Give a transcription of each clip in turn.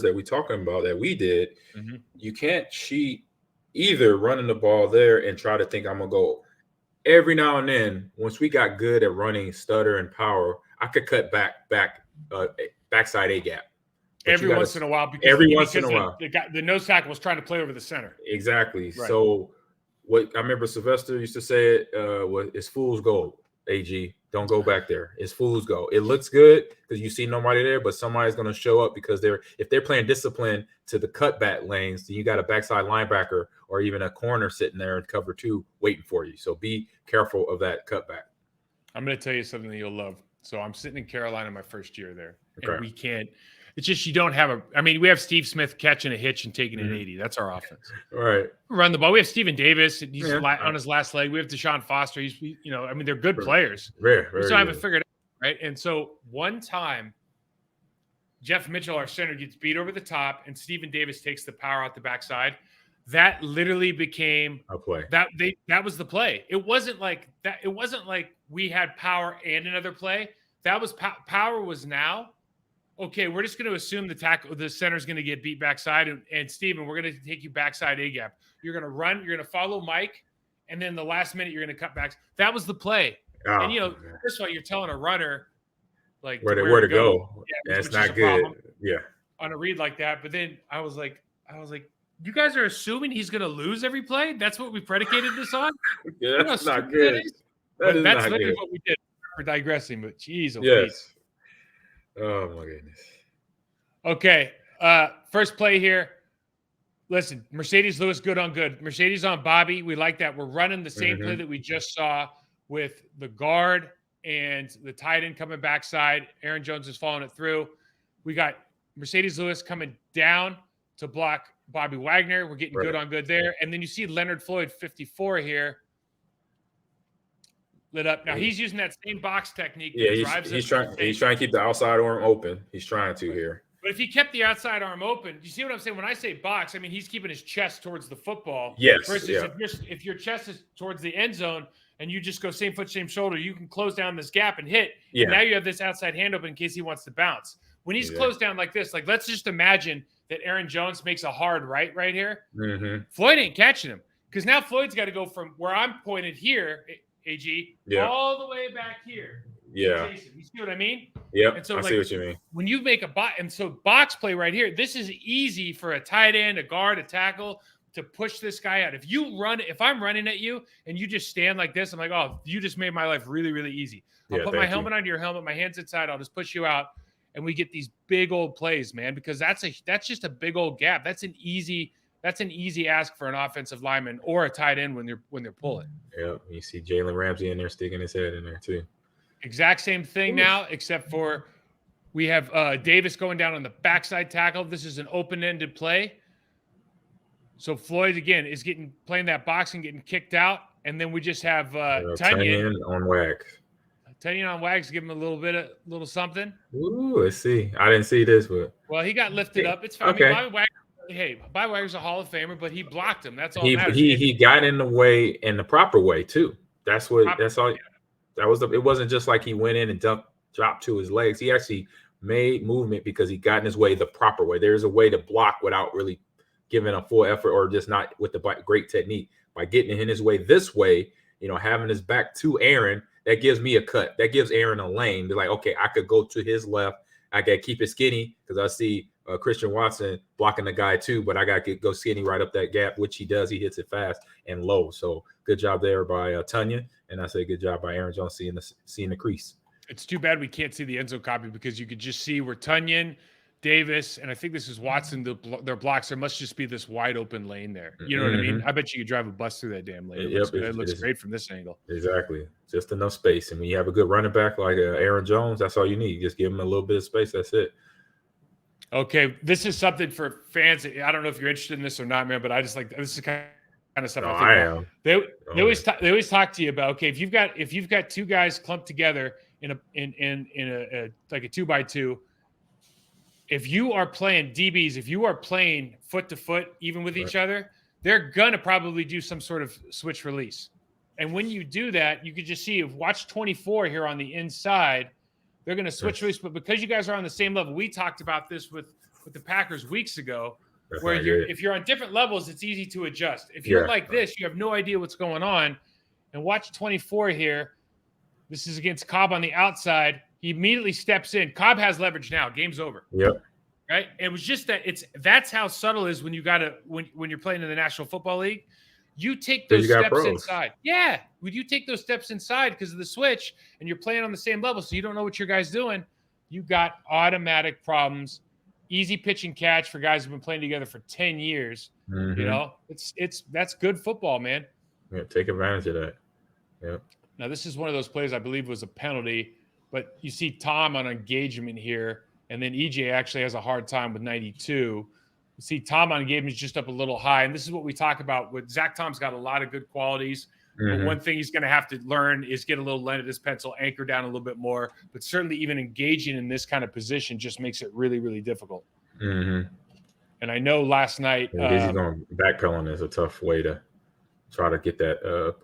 that we talking about that we did, Mm-hmm. you can't cheat either running the ball there and try to think I'm gonna go. Every now and then, once we got good at running stutter and power, I could cut backside A gap. But you Every got to once in a while, because every once in a the, while. the guy, the nose tackle was trying to play over the center. Exactly. Right. So what I remember Sylvester used to say it was it's fool's gold. AG, don't go back there. It's fool's gold. It looks good because you see nobody there, but somebody's going to show up because if they're playing discipline to the cutback lanes, then you got a backside linebacker or even a corner sitting there in cover 2 waiting for you. So be careful of that cutback. I'm going to tell you something that you'll love. So I'm sitting in Carolina my first year there, Okay. and we can't. It's just you don't have we have Steve Smith catching a hitch and taking an 80. That's our offense. All right. Run the ball. We have Steven Davis. He's on his last leg. We have Deshaun Foster. They're good players. Very we still haven't figured it out, right? And so one time, Jeff Mitchell, our center, gets beat over the top, and Steven Davis takes the power out the backside. That literally became a play. That was the play. It wasn't like that. It wasn't like we had power and another play. That was power was now. Okay, we're just going to assume the center's going to get beat backside, and Steven, we're going to take you backside A gap. You're going to run, you're going to follow Mike, and then the last minute you're going to cut backs. That was the play. Oh, and first of all, you're telling a runner like where to go. Yeah, that's not good. Yeah, on a read like that. But then I was like, you guys are assuming he's going to lose every play. That's what we predicated this on. Yeah, that's not good. That's literally what we did. For digressing, but geez, yes. Oh my goodness. Okay. First play here. Listen, Mercedes Lewis, good on good. Mercedes on Bobby. We like that. We're running the same play that we just saw with the guard and the tight end coming backside. Aaron Jones is following it through. We got Mercedes Lewis coming down to block Bobby Wagner. We're getting good on good there. And then you see Leonard Floyd, 54 here. Lit up. Now he's using that same box technique. Yeah, he's trying to keep the outside arm open. He's trying to here. But if he kept the outside arm open, you see what I'm saying? When I say box, I mean he's keeping his chest towards the football. Yes. Versus if your chest is towards the end zone and you just go same foot, same shoulder, you can close down this gap and hit. Yeah. And now you have this outside hand open in case he wants to bounce. When he's closed down like this, like let's just imagine that Aaron Jones makes a hard right here. Mm-hmm. Floyd ain't catching him because now Floyd's got to go from where I'm pointed here. AG, all the way back here. Yeah. Jason, you see what I mean? Yeah. And so I see what you mean. When you make a box, and so box play right here, this is easy for a tight end, a guard, a tackle to push this guy out. If I'm running at you and you just stand like this, I'm like, oh, you just made my life really, really easy. I'll put my helmet under your helmet, my hands inside, I'll just push you out, and we get these big old plays, man, because that's just a big old gap. That's an easy ask for an offensive lineman or a tight end when they're pulling. Yeah, you see Jalen Ramsey in there sticking his head in there too. Exact same thing now, except for we have Davis going down on the backside tackle. This is an open-ended play. So Floyd again is playing that box and getting kicked out, and then we just have Tunyon on Wags. Tunyon on Wags, give him a little something. Ooh, let's see. I didn't see this, but he got lifted up. It's fine. Okay. I mean, Bobby Wagner's a Hall of Famer, but he blocked him. That's all. He got in the way in the proper way too. That's all. That was it wasn't just like he went in and dropped to his legs. He actually made movement because he got in his way the proper way. There's a way to block without really giving a full effort or just not with the great technique. By getting in his way this way, having his back to Aaron, that gives me a cut. That gives Aaron a lane. Be like, okay, I could go to his left. I got to keep it skinny because I see Christian Watson blocking the guy too, but I got to go skinny right up that gap, which he does. He hits it fast and low. So good job there by Tunyon. And I say good job by Aaron Jones seeing the crease. It's too bad we can't see the end zone copy because you could just see where Tunyon, Davis, and I think this is Watson, their blocks. There must just be this wide open lane there. You know what I mean? I bet you could drive a bus through that damn lane. It looks great from this angle. Exactly. Just enough space. And when you have a good running back like Aaron Jones, that's all you need. Just give him a little bit of space. That's it. Okay, this is something for fans. I don't know if you're interested in this or not, man, but I just like this is kind of stuff. I am. They always talk to you about, okay, if you've got two guys clumped together in a like a 2x2, if you are playing DBs, if you are playing foot to foot, even with each other, they're gonna probably do some sort of switch release. And when you do that, you could just see watch 24 here on the inside. They're going to switch release, but because you guys are on the same level, we talked about this with with the Packers weeks ago, That's where not good. if you're on different levels, it's easy to adjust. If you're like this, you have no idea what's going on. And watch 24 here. This is against Cobb on the outside. He immediately steps in. Cobb has leverage now. Game's over. Yep. Right. It was just that's how subtle it is when you when you're playing in the National Football League. You take those steps inside. Yeah. When you take those steps inside because of the switch and you're playing on the same level, so you don't know what your guy's doing, you got automatic problems. Easy pitch and catch for guys who've been playing together for 10 years. Mm-hmm. You know, that's good football, man. Yeah, take advantage of that. Yeah. Now, this is one of those plays I believe was a penalty, but you see Tom on engagement here, and then EJ actually has a hard time with 92. You see Tom on engagement is just up a little high, and this is what we talk about. With Zach Tom's got a lot of good qualities. But one thing he's going to have to learn is get a little lead at his pencil, anchor down a little bit more. But certainly even engaging in this kind of position just makes it really, really difficult. Mm-hmm. And I know last night – easy going backpedaling is a tough way to try to get that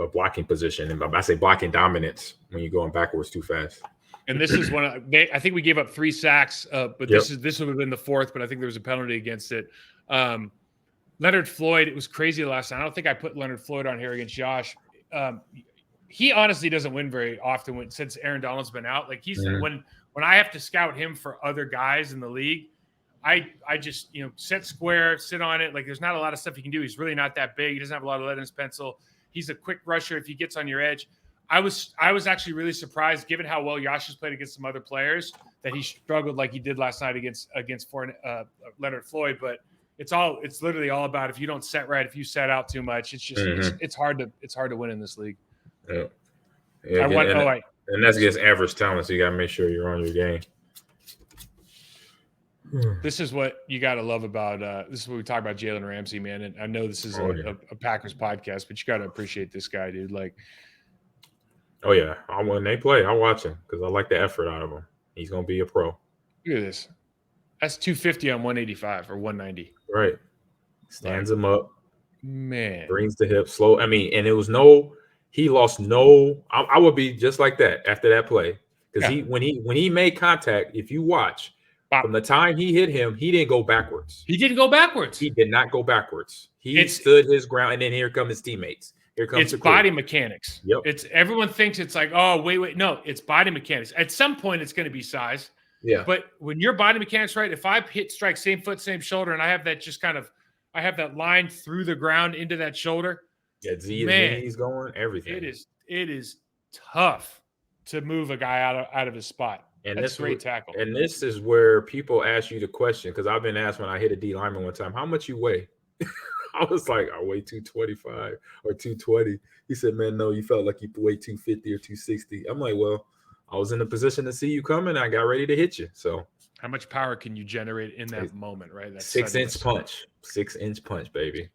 a blocking position. And I say blocking dominance when you're going backwards too fast. And this is one I think we gave up 3 sacks, but this would have been the 4th, but I think there was a penalty against it. Leonard Floyd, it was crazy last night. I don't think I put Leonard Floyd on here against Josh. He honestly doesn't win very often since Aaron Donald's been out. Like when I have to scout him for other guys in the league, I just set square, sit on it. Like there's not a lot of stuff he can do. He's really not that big. He doesn't have a lot of lead in his pencil. He's a quick rusher if he gets on your edge. I was actually really surprised, given how well Josh has played against some other players, that he struggled like he did last night against Leonard Floyd. But it's literally all about if you don't set right, if you set out too much, it's just it's hard to win in this league. Yeah. And that's against average talent, so you gotta make sure you're on your game. This is what you got to love about this is what we talk about Jalen Ramsey, man. And I know this is a Packers podcast, but you got to appreciate this guy, dude. Like, oh yeah, when they play, I watch him because I like the effort out of him. He's gonna be a pro. Look at this. That's 250 on 185 or 190. Right. Stands him up. Man. Brings the hip slow. I mean, and it was he lost I would be just like that after that play. Because when he made contact, if you watch, from the time he hit him, he didn't go backwards. He didn't go backwards. He did not go backwards. He stood his ground, and then here come his teammates. Here comes it's body mechanics. Yep. Everyone thinks it's like, oh, wait. No, it's body mechanics. At some point, it's going to be size. Yeah. But when your body mechanics right, if I strike same foot, same shoulder, and I have that I have that line through the ground into that shoulder. Yeah, he's going everything. It is tough to move a guy out of his spot. And that's a great tackle. And this is where people ask you the question, because I've been asked when I hit a D lineman one time, how much you weigh? I was like, I weigh 225 or 220. He said, man, no, you felt like you weigh 250 or 260. I'm like, well, I was in a position to see you coming. I got ready to hit you. So how much power can you generate in that moment, right? That's 6-inch punch. 6-inch punch, baby.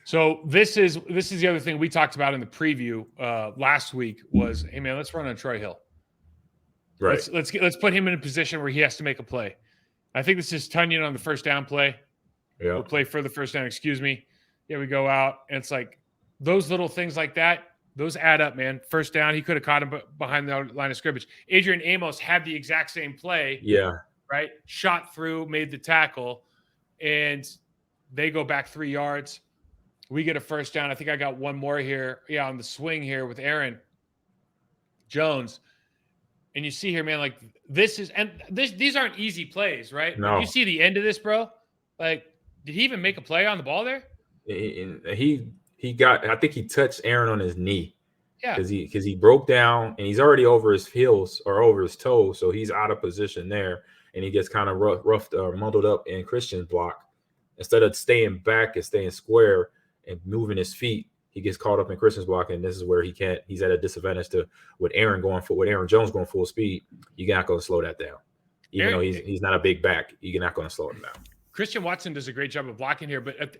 So this is the other thing we talked about in the preview last week was, hey man, let's run on Troy Hill. Right. Let's put him in a position where he has to make a play. I think this is Tunyon on the first down play. Yeah. We'll play for the first down. Excuse me. Yeah, we go out, and it's like those little things like that. Those add up, man. First down, he could have caught him behind the line of scrimmage. Adrian Amos had the exact same play. Yeah. Right. Shot through, made the tackle, and they go back 3 yards. We get a first down. I think I got one more here. Yeah, on the swing here with Aaron Jones. And you see here, man, like these aren't easy plays, right? No. You see the end of this, bro. Like, did he even make a play on the ball there? He got, I think he touched Aaron on his knee. Yeah. Because he broke down and he's already over his heels or over his toes. So he's out of position there. And he gets kind of roughed or muddled up in Christian's block. Instead of staying back and staying square and moving his feet, he gets caught up in Christian's block, and this is where he's at a disadvantage with Aaron Jones going full speed. You're not going to slow that down. Even though he's not a big back, you're not going to slow him down. Christian Watson does a great job of blocking here, but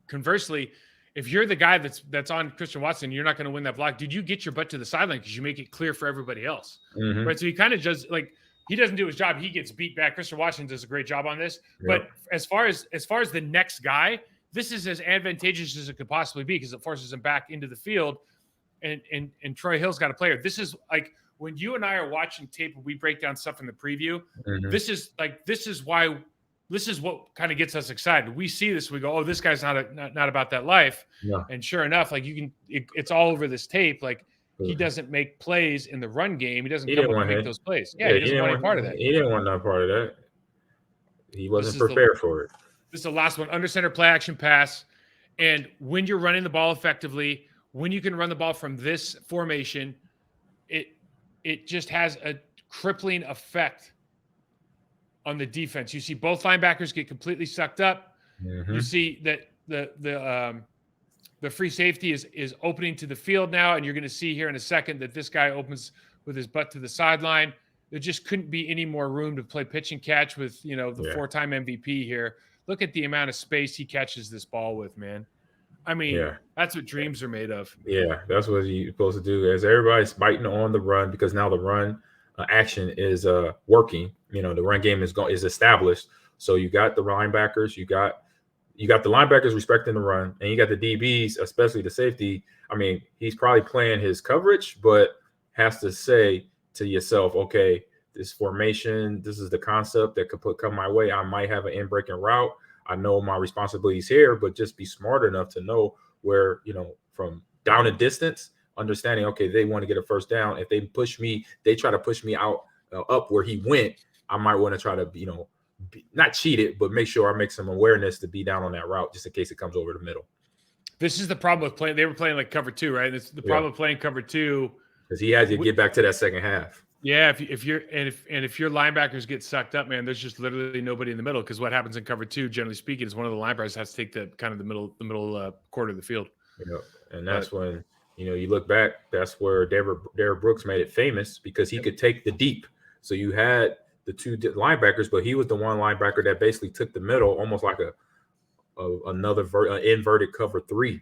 conversely, if you're the guy that's on Christian Watson, you're not going to win that block. Did you get your butt to the sideline because you make it clear for everybody else? Mm-hmm. Right? So he kind of just like he doesn't do his job. He gets beat back. Christian Watson does a great job on this. Yep. But as far as the next guy, this is as advantageous as it could possibly be because it forces him back into the field. And Troy Hill's got a player. This is like when you and I are watching tape and we break down stuff in the preview. Mm-hmm. This is why this is what kind of gets us excited. We see this, we go, oh, this guy's not about that life. Yeah. And sure enough, like it's all over this tape. Like he doesn't make plays in the run game. He doesn't come up and make those plays. Yeah, he doesn't want any part of that. He didn't want no part of that. He wasn't prepared for it. This is the last one. Under center play action pass. And when you're running the ball effectively, when you can run the ball from this formation, it just has a crippling effect on the defense. You see both linebackers get completely sucked up. Mm-hmm. You see that the free safety is opening to the field now, and you're going to see here in a second that this guy opens with his butt to the sideline. There just couldn't be any more room to play pitch and catch with, the 4-time MVP here. Look at the amount of space he catches this ball with, man. I mean, that's what dreams are made of. Yeah, that's what you're supposed to do. As everybody's biting on the run, because now the run action is working. The run game is established. So you got the linebackers, you got the linebackers respecting the run, and you got the DBs, especially the safety. I mean, he's probably playing his coverage, but has to say to yourself, okay, this formation, this is the concept that could come my way. I might have an in-breaking route. I know my responsibilities here, but just be smart enough to know where, from down and distance, understanding, okay, they want to get a first down. If they try to push me out up where he went, I might want to try to, not cheat it, but make sure I make some awareness to be down on that route just in case it comes over the middle. This is the problem with playing. They were playing like cover 2, right? This is the problem with playing cover 2. Because he had to get back to that second half. Yeah, if your linebackers get sucked up, man, there's just literally nobody in the middle. Because what happens in cover 2, generally speaking, is one of the linebackers has to take the middle quarter of the field. And that's when you look back. That's where Derrick Brooks made it famous, because he could take the deep. So you had the two linebackers, but he was the one linebacker that basically took the middle, almost like another inverted cover 3.